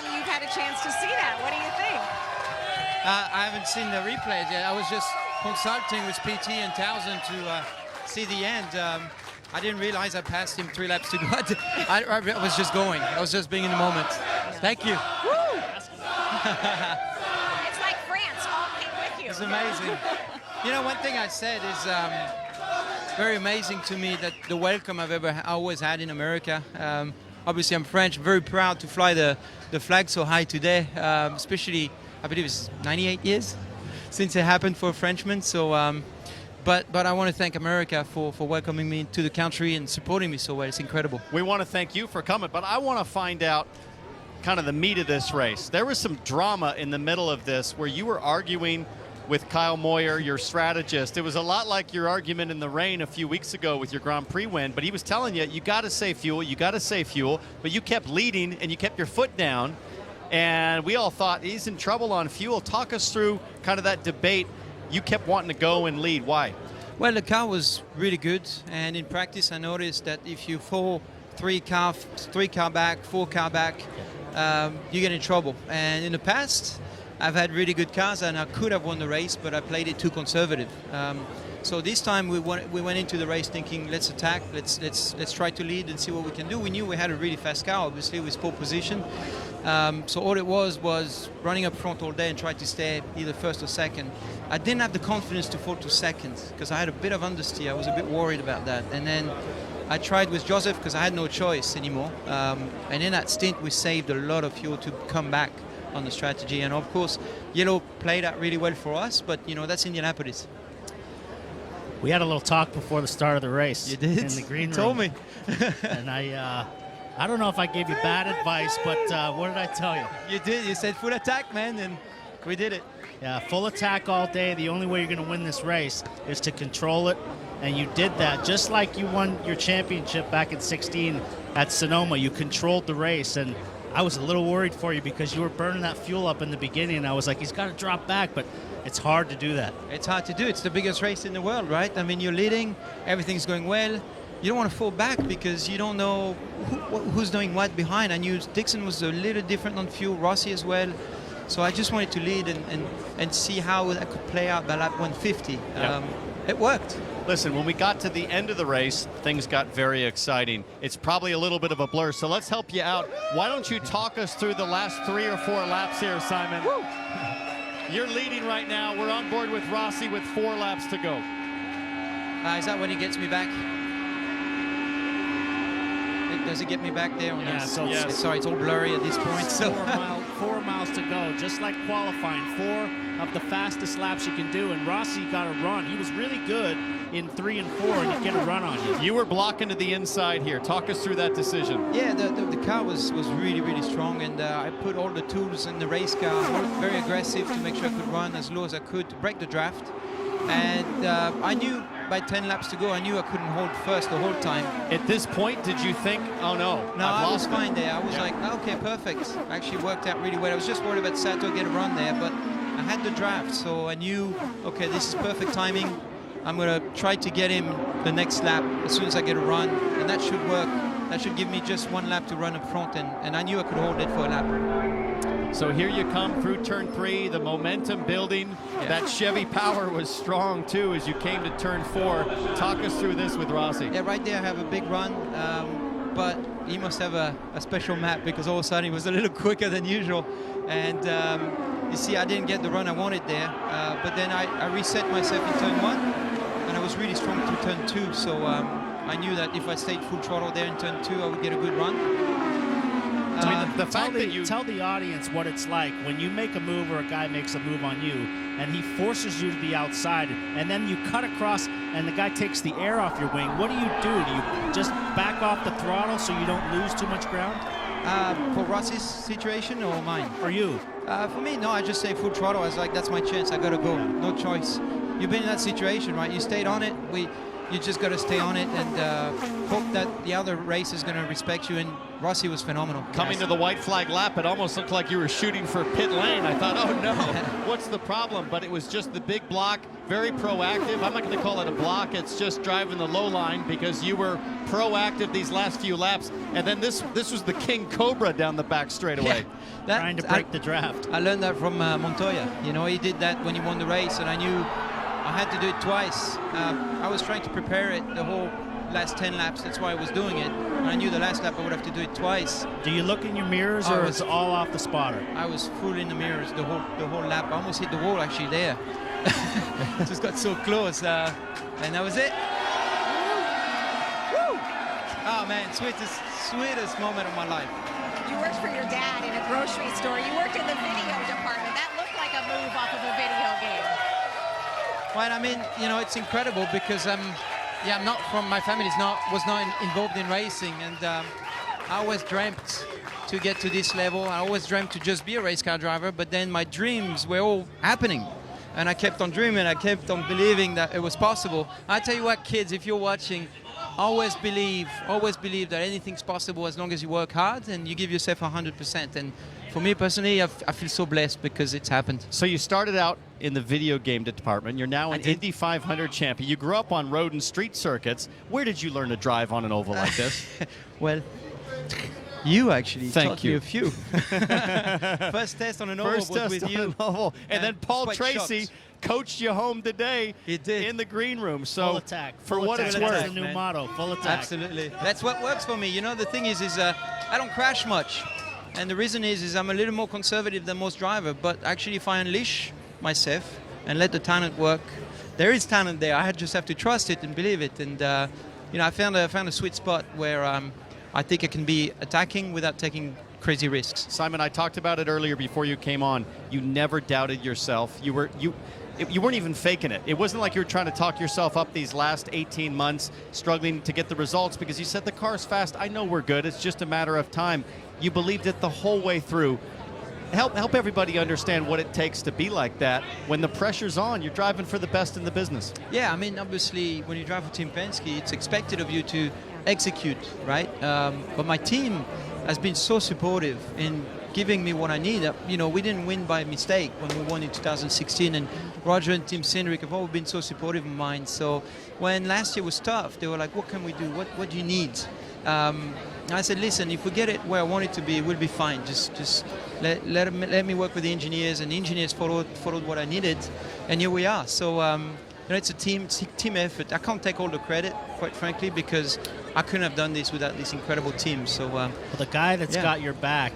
time you've had a chance to see that. What do you think? I haven't seen the replays yet. I was just consulting with PT and Townsend to see the end. I didn't realize I passed him 3 laps to go. I was just going. I was just being in the moment. Thank you. Woo! It's like France, all came with you. It's amazing. You know, one thing I said is very amazing to me that the welcome I've always had in America. Obviously, I'm French. Very proud to fly the flag so high today, especially, I believe it's 98 years since it happened for a Frenchman. So, but I want to thank America for welcoming me to the country and supporting me so well. It's incredible. We want to thank you for coming, but I want to find out kind of the meat of this race. There was some drama in the middle of this where you were arguing with Kyle Moyer, your strategist. It was a lot like your argument in the rain a few weeks ago with your Grand Prix win, but he was telling you, you got to save fuel, but you kept leading and you kept your foot down, and we all thought he's in trouble on fuel. Talk us through kind of that debate. You kept wanting to go and lead. Why? Well, the car was really good, and in practice I noticed that if you fall 3 car back, 4 car back, you get in trouble. And in the past, I've had really good cars and I could have won the race, but I played it too conservative. So this time we went into the race thinking, let's attack, let's try to lead and see what we can do. We knew we had a really fast car, obviously, with pole position. So all it was running up front all day and try to stay either first or second. I didn't have the confidence to fall to second because I had a bit of understeer. I was a bit worried about that. And then I tried with Joseph because I had no choice anymore. And in that stint, we saved a lot of fuel to come back on the strategy. And of course, yellow played out really well for us, but you know, that's Indianapolis. We had a little talk before the start of the race. You did? In the green room. You told me. And I don't know if I gave you bad advice, but what did I tell you? You did. You said full attack, man, and we did it. Yeah, full attack all day. The only way you're going to win this race is to control it, and you did that. Just like you won your championship back in 16 at Sonoma, you controlled the race, and I was a little worried for you because you were burning that fuel up in the beginning, and I was like, he's got to drop back, but it's hard to do that. It's hard to do. It's the biggest race in the world, right? I mean, you're leading, everything's going well. You don't want to fall back because you don't know who's doing what behind. I knew Dixon was a little different on fuel, Rossi as well. So I just wanted to lead and see how that could play out by lap 150. Yep. It worked. Listen, when we got to the end of the race, things got very exciting. It's probably a little bit of a blur, so let's help you out. Why don't you talk us through the last 3 or 4 laps here, Simon? Woo. You're leading right now. We're on board with Rossi with 4 laps to go. Is that when he gets me back? Does it get me back there? Yeah, so yes. Sorry, it's all blurry at this point. So 4 miles to go, just like qualifying. 4 of the fastest laps you can do, and Rossi got a run. He was really good in 3 and 4, and he'd get a run on you. You were blocking to the inside here. Talk us through that decision. yeah, the car was really, really strong, and I put all the tools in the race car, very aggressive to make sure I could run as low as I could to break the draft. And I knew by 10 laps to go, I knew I couldn't hold first the whole time. At this point, did you think, oh no, No, I've I was lost fine it? there. I was like, okay, perfect. Actually worked out really well. I was just worried about Sato get a run there, but I had the draft, so I knew, okay, this is perfect timing. I'm going to try to get him the next lap as soon as I get a run, and that should work. That should give me just 1 lap to run up front, and I knew I could hold it for a lap. So here you come through turn 3, the momentum building. Yeah. That Chevy power was strong too as you came to turn 4. Talk us through this with Rossi. Yeah, right there I have a big run, but he must have a special map because all of a sudden he was a little quicker than usual. And you see, I didn't get the run I wanted there, but then I reset myself in turn 1, and I was really strong through turn 2, so I knew that if I stayed full throttle there in turn 2, I would get a good run. I mean, the fact that you tell the audience what it's like when you make a move or a guy makes a move on you and he forces you to the outside and then you cut across and the guy takes the air off your wing. What do? Do you just back off the throttle so you don't lose too much ground? For Rossi's situation or mine? For you? For me, no, I just say full throttle. I was like, that's my chance. I got to go. No choice. You've been in that situation, right? You stayed on it. you just got to stay on it and hope that the other race is going to respect you. And Rossi was phenomenal. Coming to the white flag lap, it almost looked like you were shooting for pit lane. I thought, oh no, what's the problem? But it was just the big block, very proactive. I'm not going to call it a block. It's just driving the low line because you were proactive these last few laps. And then this was the King Cobra down the back straightaway. Yeah, trying to break the draft. I learned that from Montoya. You know, he did that when he won the race, and I knew I had to do it twice. I was trying to prepare it the whole last 10 laps. That's why I was doing it. And I knew the last lap I would have to do it twice. Do you look in your mirrors, or is it all off the spotter? I was full in the mirrors the whole lap. I almost hit the wall actually there. Just got so close, and that was it. Woo! Oh man, sweetest moment of my life. You worked for your dad in a grocery store. You worked in the video department. That looked like a move off of a video game. Well, I mean, you know, it's incredible because I'm not from, my family was not involved in racing, and I always dreamt to get to this level. I always dreamt to just be a race car driver, but then my dreams were all happening. And I kept on dreaming, I kept on believing that it was possible. I tell you what, kids, if you're watching, always believe that anything's possible as long as you work hard and you give yourself 100%. And for me personally, I feel so blessed because it's happened. So you started out in the video game department. You're now an Indy 500 champion. You grew up on road and street circuits. Where did you learn to drive on an oval like this? Well, you actually taught you. me a few. First test on an oval was with you. And then Paul Tracy shocked. Coached you home today. He did. In the green room. So full attack. For what it's That's worth. the new motto, full attack. Absolutely. That's what works for me. You know, the thing is I don't crash much. And the reason is I'm a little more conservative than most drivers. But actually, if I unleash myself and let the talent work, there is talent there. I just have to trust it and believe it. And, you know, I found a sweet spot where I think I can be attacking without taking crazy risks. Simon, I talked about it earlier before you came on. You never doubted yourself. You weren't even faking it. It wasn't like you were trying to talk yourself up these last 18 months, struggling to get the results because you said the car's fast. I know we're good. It's just a matter of time. You believed it the whole way through. Help everybody understand what it takes to be like that. When the pressure's on, you're driving for the best in the business. Yeah, I mean, obviously, when you drive for Team Penske, it's expected of you to execute, right? But my team has been so supportive in giving me what I need. You know, we didn't win by mistake when we won in 2016, and Roger and Tim Cindric have always been so supportive of mine. So when last year was tough, they were like, what can we do? What do you need? I said, listen, if we get it where I want it to be, we'll be fine. Just let me work with the engineers, and the engineers followed what I needed, and here we are. So you know, it's a team effort. I can't take all the credit, quite frankly, because I couldn't have done this without this incredible team. So well, the guy that's got your back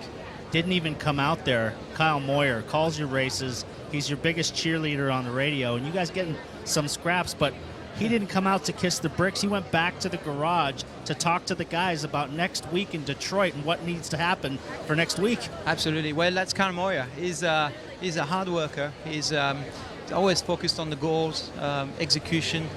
didn't even come out there. Kyle Moyer calls your races. He's your biggest cheerleader on the radio, and you guys getting some scraps, but he didn't come out to kiss the bricks. He went back to the garage to talk to the guys about next week in Detroit and what needs to happen for next week. Absolutely. Well, that's Kyle Moyer. He's a hard worker. He's always focused on the goals, execution.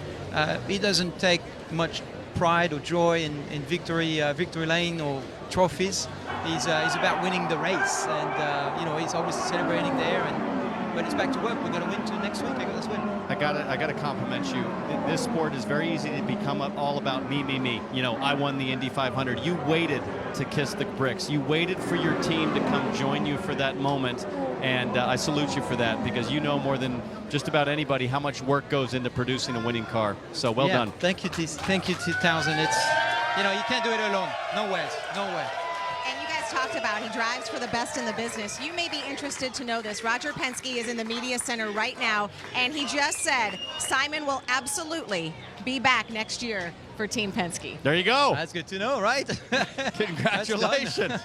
He doesn't take much pride or joy in victory lane or trophies. He's about winning the race, and you know, he's always celebrating there. And when it's back to work, we're going to win next week. I got this win. I gotta compliment you. This sport is very easy to become all about me. You know, I won the Indy 500. You waited to kiss the bricks. You waited for your team to come join you for that moment, and I salute you for that, because you know more than just about anybody how much work goes into producing a winning car. So well done. Thank you, Thank you, Townsend. It's, you know, you can't do it alone. No way. And you guys talked about he drives for the best in the business. You may be interested to know this. Roger Penske is in the media center right now, and he just said Simon will absolutely be back next year for Team Penske. There you go. That's good to know, right? Congratulations.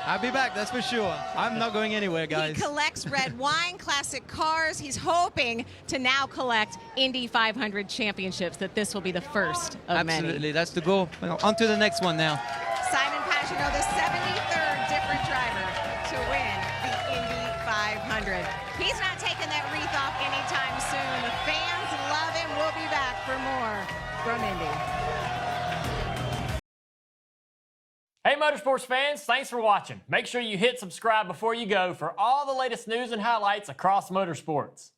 I'll be back, that's for sure. I'm not going anywhere, guys. He collects red wine, classic cars. He's hoping to now collect Indy 500 championships, that this will be the first of many. Absolutely, that's the goal. On to the next one now. Simon Pagenaud, the 73rd different driver to win the Indy 500. He's not taking that wreath off anytime soon. The fans love him. We'll be back for more from Indy. Hey Motorsports fans, thanks for watching. Make sure you hit subscribe before you go for all the latest news and highlights across motorsports.